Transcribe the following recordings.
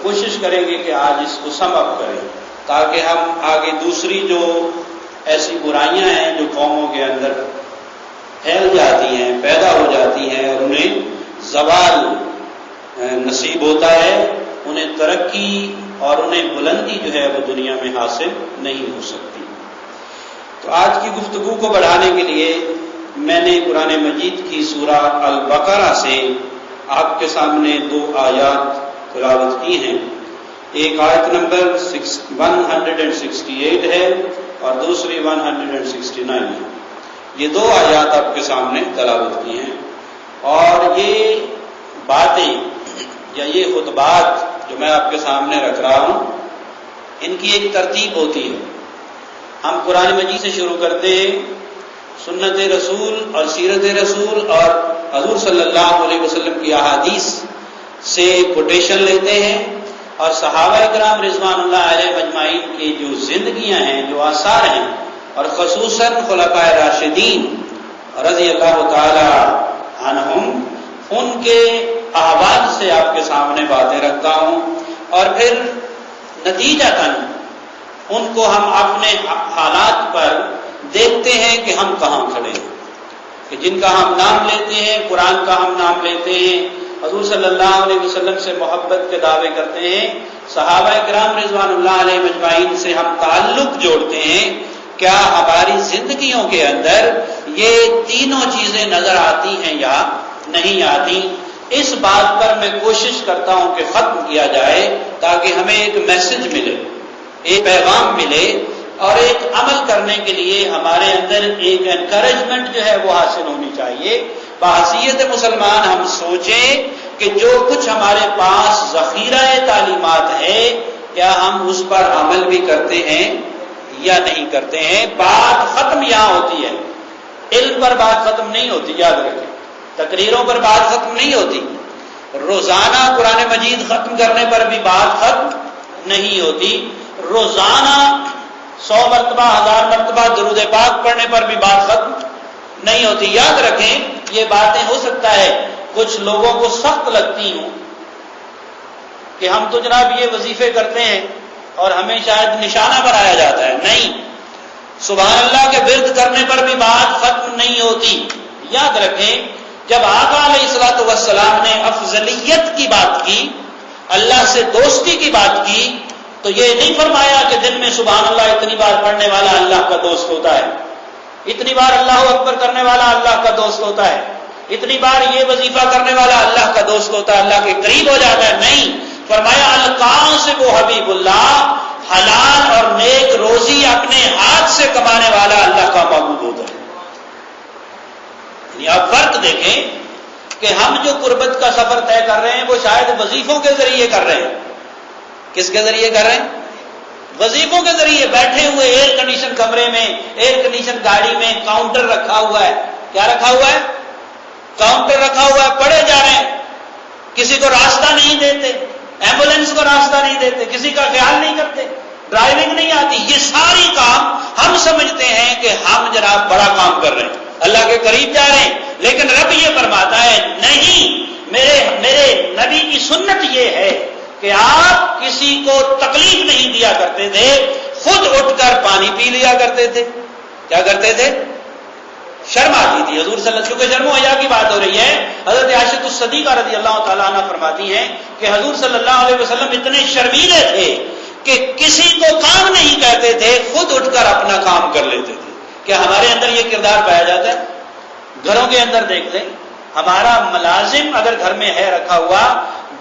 کوشش کریں گے کہ آج اس کو سم اپ کریں، تاکہ ہم آگے دوسری جو ایسی برائیاں ہیں جو قوموں کے اندر پھیل جاتی ہیں، پیدا ہو جاتی ہیں اور انہیں زوال نصیب ہوتا ہے، انہیں ترقی اور انہیں بلندی جو ہے وہ دنیا میں حاصل نہیں ہو سکتی۔ تو آج کی گفتگو کو بڑھانے کے لیے میں نے قرآن مجید کی سورہ البقرہ سے آپ کے سامنے 2 آیات تلاوت کی ہیں۔ ایک آیت نمبر 168 ہے اور دوسری 169 ہے۔ یہ 2 آیات آپ کے سامنے تلاوت کی ہیں، اور یہ باتیں یا یہ خطبات جو میں آپ کے سامنے رکھ رہا ہوں، ان کی ایک ترتیب ہوتی ہے۔ ہم قرآن مجید سے شروع کرتے ہیں، سنت رسول اور سیرت رسول اور حضور صلی اللہ علیہ وسلم کی احادیث سے کوٹیشن لیتے ہیں، اور صحابہ کرام رضوان اللہ علیہ مجمعین کی جو زندگیاں ہیں، جو آثار ہیں، اور خصوصاً خلفائے راشدین رضی اللہ تعالی عنہم، ان کے احوال سے آپ کے سامنے باتیں رکھتا ہوں، اور پھر نتیجتاً ان کو ہم اپنے حالات پر دیکھتے ہیں کہ ہم کہاں کھڑے ہیں، کہ جن کا ہم نام لیتے ہیں، قرآن کا ہم نام لیتے ہیں، حضور صلی اللہ علیہ وسلم سے محبت کے دعوے کرتے ہیں، صحابہ کرام رضوان اللہ علیہ مجمعین سے ہم تعلق جوڑتے ہیں، کیا ہماری زندگیوں کے اندر یہ تینوں چیزیں نظر آتی ہیں یا نہیں آتی؟ اس بات پر میں کوشش کرتا ہوں کہ ختم کیا جائے، تاکہ ہمیں ایک میسج ملے، ایک پیغام ملے، اور ایک عمل کرنے کے لیے ہمارے اندر ایک انکریجمنٹ جو ہے وہ حاصل ہونی چاہیے۔ بحیثیت مسلمان ہم سوچیں کہ جو کچھ ہمارے پاس ذخیرہ تعلیمات ہے، کیا ہم اس پر عمل بھی کرتے ہیں یا نہیں کرتے ہیں؟ بات ختم یہاں ہوتی ہے، علم پر بات ختم نہیں ہوتی، یاد رکھیں، تقریروں پر بات ختم نہیں ہوتی، روزانہ قرآن مجید ختم کرنے پر بھی بات ختم نہیں ہوتی، روزانہ 100 مرتبہ 1000 مرتبہ درود پاک پڑھنے پر بھی بات ختم نہیں ہوتی۔ یاد رکھیں، یہ باتیں ہو سکتا ہے کچھ لوگوں کو سخت لگتی ہوں کہ ہم تو جناب یہ وظیفے کرتے ہیں اور ہمیں شاید نشانہ بنایا جاتا ہے، نہیں، سبحان اللہ کے ورد کرنے پر بھی بات ختم نہیں ہوتی۔ یاد رکھیں، جب آقا علیہ الصلوۃ والسلام نے افضلیت کی بات کی، اللہ سے دوستی کی بات کی، تو یہ نہیں فرمایا کہ دن میں سبحان اللہ اتنی بار پڑھنے والا اللہ کا دوست ہوتا ہے، اتنی بار اللہ اکبر کرنے والا اللہ کا دوست ہوتا ہے، اتنی بار یہ وظیفہ کرنے والا اللہ کا دوست ہوتا ہے، اللہ کے قریب ہو جاتا ہے۔ نہیں، فرمایا القاسب حبیب اللہ، حلال اور نیک روزی اپنے ہاتھ سے کمانے والا اللہ کا معبود ہوتا ہے۔ یعنی آپ فرق دیکھیں کہ ہم جو قربت کا سفر طے کر رہے ہیں وہ شاید وظیفوں کے ذریعے کر رہے ہیں۔ کس کے ذریعے کر رہے ہیں؟ وظیفوں کے ذریعے، بیٹھے ہوئے ایئر کنڈیشن کمرے میں، ایئر کنڈیشن گاڑی میں کاؤنٹر رکھا ہوا ہے، کیا رکھا ہوا ہے؟ کاؤنٹر رکھا ہوا ہے، پڑھے جا رہے ہیں، کسی کو راستہ نہیں دیتے، ایمبولینس کو راستہ نہیں دیتے، کسی کا خیال نہیں کرتے، ڈرائیونگ نہیں آتی، یہ ساری کام ہم سمجھتے ہیں کہ ہم جناب بڑا کام کر رہے ہیں، اللہ کے قریب جا رہے ہیں، لیکن رب یہ فرماتا ہے نہیں، میرے نبی کی سنت یہ ہے کہ آپ کسی کو تکلیف نہیں دیا کرتے تھے، خود اٹھ کر پانی پی لیا کرتے تھے۔ کیا کرتے تھے؟ شرم آتی تھی حضور صلی اللہ علیہ وسلم، چونکہ شرم و حیا کی بات ہو رہی ہے، حضرت عائشہ الصدیقہ رضی اللہ تعالیٰ عنہ فرماتی ہیں کہ حضور صلی اللہ علیہ وسلم اتنے شرمیلے تھے کہ کسی کو کام نہیں کہتے تھے، خود اٹھ کر اپنا کام کر لیتے تھے۔ کیا ہمارے اندر یہ کردار پایا جاتا ہے؟ گھروں کے اندر دیکھ لیں، ہمارا ملازم اگر گھر میں ہے رکھا ہوا،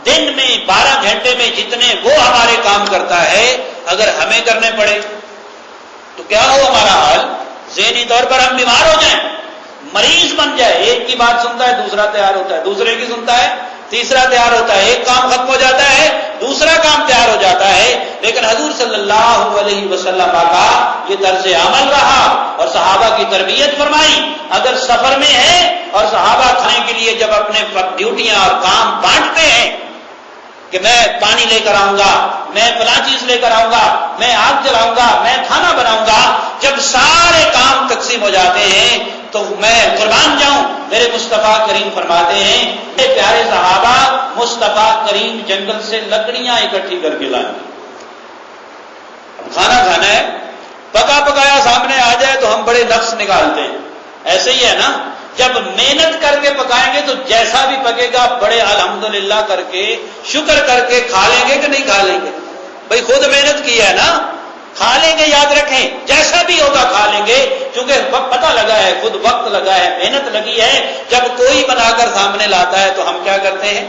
دن میں 12 گھنٹے میں جتنے وہ ہمارے کام کرتا ہے، اگر ہمیں کرنے پڑے تو کیا ہو ہمارا حال؟ ذہنی طور پر ہم بیمار ہو جائیں، مریض بن جائے، ایک کی بات سنتا ہے دوسرا تیار ہوتا ہے، دوسرے کی سنتا ہے تیسرا تیار ہوتا ہے، ایک کام ختم ہو جاتا ہے دوسرا کام تیار ہو جاتا ہے۔ لیکن حضور صلی اللہ علیہ وسلم کا یہ طرز عمل رہا اور صحابہ کی تربیت فرمائی۔ اگر سفر میں ہے اور صحابہ کھانے کے لیے جب اپنے ڈیوٹیاں اور کام بانٹتے ہیں کہ میں پانی لے کر آؤں گا، میں فلاں چیز لے کر آؤں گا، میں آگ جلاؤں گا، میں کھانا بناؤں گا، جب سارے کام تقسیم ہو جاتے ہیں تو میں قربان جاؤں میرے مصطفیٰ کریم فرماتے ہیں اے پیارے صحابہ، مصطفیٰ کریم جنگل سے لکڑیاں اکٹھی کر کے لائیں گے۔ اب کھانا کھانا ہے، پکا پکایا سامنے آ جائے تو ہم بڑے نقص نکالتے ہیں، ایسے ہی ہے نا؟ جب محنت کر کے پکائیں گے تو جیسا بھی پکے گا بڑے الحمدللہ کر کے شکر کر کے کھا لیں گے کہ نہیں کھا لیں گے؟ بھئی خود محنت کی ہے نا، کھا لیں گے، یاد رکھیں جیسا بھی ہوگا کھا لیں گے، کیونکہ پتہ لگا ہے، خود وقت لگا ہے، محنت لگی ہے۔ جب کوئی بنا کر سامنے لاتا ہے تو ہم کیا کرتے ہیں؟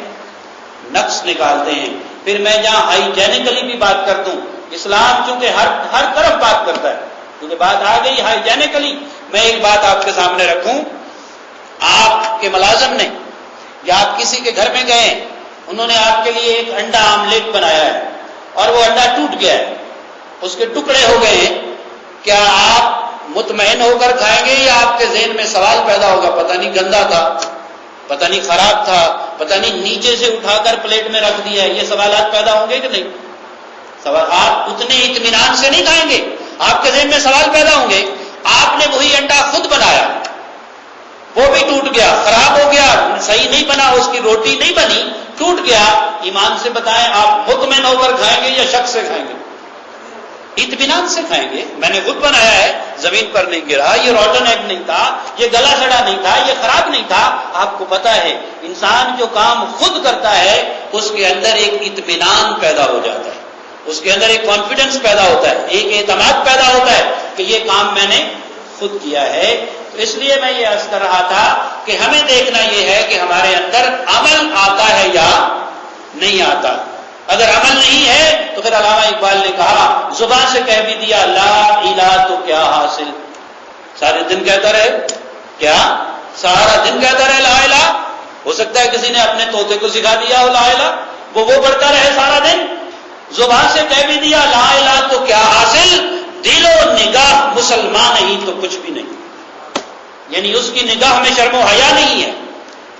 نقص نکالتے ہیں۔ پھر میں جہاں ہائیجینکلی بھی بات کر دوں، اسلام چونکہ ہر طرف بات کرتا ہے، کیونکہ بات آ گئی ہائیجینکلی، میں ایک بات آپ کے سامنے رکھوں، آپ کے ملازم نے یا آپ کسی کے گھر میں گئے، انہوں نے آپ کے لیے ایک انڈا آملیٹ بنایا ہے اور وہ انڈا ٹوٹ گیا ہے، اس کے ٹکڑے ہو گئے ہیں، کیا آپ مطمئن ہو کر کھائیں گے یا آپ کے ذہن میں سوال پیدا ہوگا پتہ نہیں گندا تھا، پتہ نہیں خراب تھا، پتہ نہیں نیچے سے اٹھا کر پلیٹ میں رکھ دیا ہے؟ یہ سوالات پیدا ہوں گے کہ نہیں؟ آپ اتنے اطمینان سے نہیں کھائیں گے، آپ کے ذہن میں سوال پیدا ہوں گے۔ آپ نے وہی انڈا خود بنایا، وہ بھی ٹوٹ گیا، خراب ہو گیا، صحیح نہیں بنا، اس کی روٹی نہیں بنی، ٹوٹ گیا، ایمان سے بتائیں آپ مطمئن ہو کر کھائیں گے یا شک سے کھائیں گے؟ اطمینان سے کھائیں گے، میں نے خود بنایا ہے، زمین پر نہیں گرا، یہ روٹن ایگ نہیں تھا، یہ گلا سڑا نہیں تھا، یہ خراب نہیں تھا۔ آپ کو پتا ہے انسان جو کام خود کرتا ہے اس کے اندر ایک اطمینان پیدا ہو جاتا ہے، اس کے اندر ایک کانفیڈنس پیدا ہوتا ہے، ایک اعتماد پیدا ہوتا ہے کہ یہ کام میں نے خود کیا ہے۔ تو اس لیے میں یہ عرض کر رہا تھا کہ ہمیں دیکھنا یہ ہے کہ ہمارے اندر عمل آتا ہے یا نہیں آتا۔ اگر عمل نہیں ہے تو پھر علامہ اقبال نے کہا زبان سے کہہ بھی دیا لا الہ تو کیا حاصل، سارے دن کہتا رہے، کیا سارا دن کہتا رہے لا الہ؟ ہو سکتا ہے کسی نے اپنے طوطے کو سکھا دیا ہو لا الہ، وہ پڑھتا رہے سارا دن۔ زبان سے کہہ بھی دیا لا الہ تو کیا حاصل، دل و نگاہ مسلمان نہیں تو کچھ بھی نہیں، یعنی اس کی نگاہ میں شرم و حیا نہیں ہے،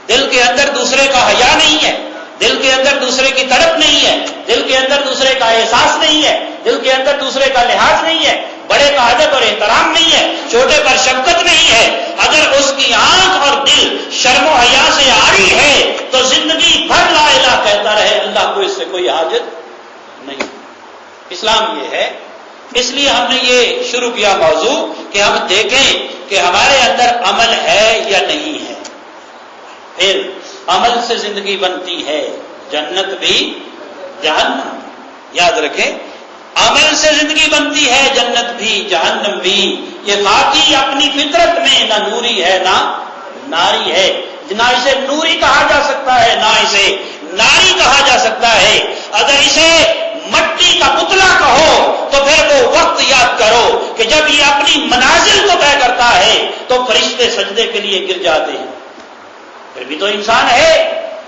دل کے اندر دوسرے کا حیا نہیں ہے، دل کے اندر دوسرے کی تڑپ نہیں ہے، دل کے اندر دوسرے کا احساس نہیں ہے، دل کے اندر دوسرے کا لحاظ نہیں ہے، بڑے کا ادب اور احترام نہیں ہے، چھوٹے پر شفقت نہیں ہے۔ اگر اس کی آنکھ اور دل شرم و حیا سے عاری ہے تو زندگی بھر لا الہ کہتا رہے، اللہ کو اس سے کوئی حاجت نہیں۔ اسلام یہ ہے، اس لیے ہم نے یہ شروع کیا موضوع کہ ہم دیکھیں کہ ہمارے اندر عمل ہے یا نہیں ہے۔ پھر عمل سے زندگی بنتی ہے، جنت بھی جہنم، یاد رکھیں عمل سے زندگی بنتی ہے، جنت بھی جہنم بھی۔ یہ باقی اپنی فطرت میں نہ نوری ہے نہ ناری ہے، نہ اسے نوری کہا جا سکتا ہے نہ اسے ناری کہا جا سکتا ہے۔ اگر اسے مٹی کا پتلا کہو تو پھر وہ وقت یاد کرو کہ جب یہ اپنی منازل کو طے کرتا ہے تو فرشتے سجدے کے لیے گر جاتے ہیں، پھر بھی تو انسان ہے۔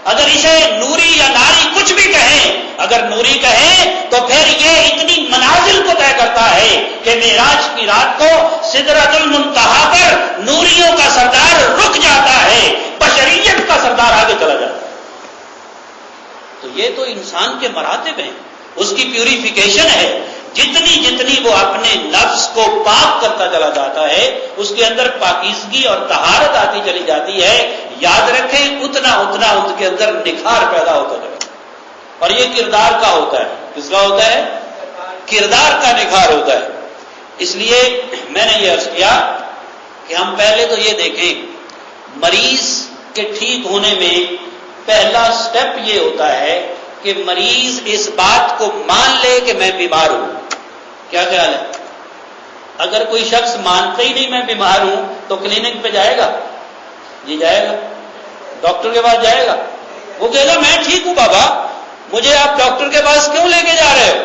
اگر اسے نوری یا ناری کچھ بھی کہیں، اگر نوری کہیں تو پھر یہ اتنی منازل کو طے کرتا ہے کہ معراج کی رات کو سدرۃ المنتہا پر نوریوں کا سردار رک جاتا ہے، بشریت کا سردار آگے چلا جاتا ہے۔ تو یہ تو انسان کے مراتب ہیں، اس کی پیوریفیکیشن ہے۔ جتنی وہ اپنے نفس کو پاک کرتا چلا جاتا ہے اس کے اندر پاکیزگی اور طہارت آتی چلی جاتی ہے، یاد رکھیں اتنا ان کے اندر نکھار پیدا ہوتا جائے۔ اور یہ کردار کا ہوتا ہے، کس کا ہوتا ہے؟ کردار کا نکھار ہوتا ہے۔ اس لیے میں نے یہ عرض کیا کہ ہم پہلے تو یہ دیکھیں مریض کے ٹھیک ہونے میں پہلا سٹیپ یہ ہوتا ہے کہ مریض اس بات کو مان لے کہ میں بیمار ہوں۔ کیا خیال ہے؟ اگر کوئی شخص مانتا ہی نہیں میں بیمار ہوں تو کلینک پہ جائے گا؟ جی جائے گا، ڈاکٹر کے پاس جائے گا، وہ کہے گا میں ٹھیک ہوں بابا، مجھے آپ ڈاکٹر کے پاس کیوں لے کے جا رہے ہو؟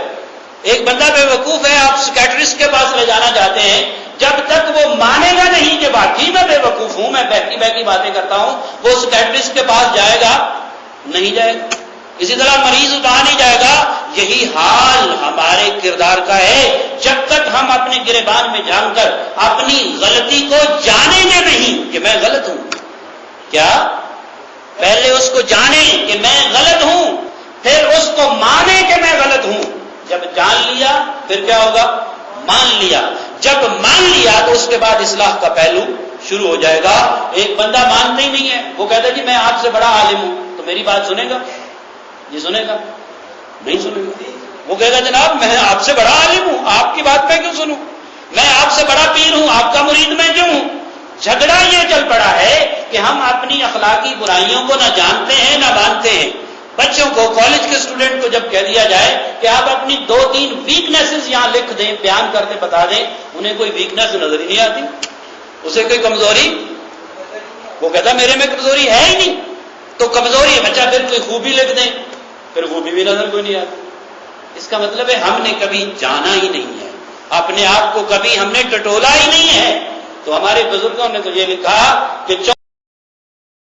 ایک بندہ بے وقوف ہے، آپ سکیٹرسٹ کے پاس لے جانا چاہتے ہیں، جب تک وہ مانے گا نہیں کہ واقعی میں بے وقوف ہوں، میں بہکی باتیں کرتا ہوں، وہ سکیٹرسٹ کے پاس جائے گا؟ نہیں جائے گا۔ اسی طرح مریض اتار نہیں جائے گا۔ یہی حال ہمارے کردار کا ہے، جب تک ہم اپنے گریبان میں جھانک کر اپنی غلطی کو جانیں گے نہیں کہ میں غلط ہوں۔ کیا پہلے اس کو جانیں کہ میں غلط ہوں، پھر اس کو مانے کہ میں غلط ہوں۔ جب جان لیا پھر کیا ہوگا؟ مان لیا۔ جب مان لیا تو اس کے بعد اصلاح کا پہلو شروع ہو جائے گا. ایک بندہ مانتا ہی نہیں ہے، وہ کہتا ہے جی میں آپ سے بڑا عالم ہوں، تو میری بات سنے گا؟ یہ سنے گا؟ نہیں سنے گا. وہ کہے گا جناب میں آپ سے بڑا عالم ہوں، آپ کی بات میں کیوں سنوں؟ میں آپ سے بڑا پیر ہوں، آپ کا مرید میں کیوں ہوں؟ جھگڑا یہ چل پڑا ہے کہ ہم اپنی اخلاقی برائیوں کو نہ جانتے ہیں نہ مانتے ہیں. بچوں کو، کالج کے اسٹوڈنٹ کو جب کہہ دیا جائے کہ آپ اپنی 2-3 ویکنیسز یہاں لکھ دیں، بیان کر کے بتا دیں، انہیں کوئی ویکنیس نظر ہی نہیں آتی، اسے کوئی کمزوری، وہ کہتا میرے میں کمزوری ہے ہی نہیں. تو کمزوری ہے بچہ، پھر کوئی خوبی لکھ دیں، پھر خوبی بھی نظر کوئی نہیں آتی. اس کا مطلب ہے ہم نے کبھی جانا ہی نہیں ہے، اپنے آپ کو کبھی ہم نے ٹٹولا ہی نہیں ہے. تو ہمارے بزرگوں نے تو یہ لکھا کہ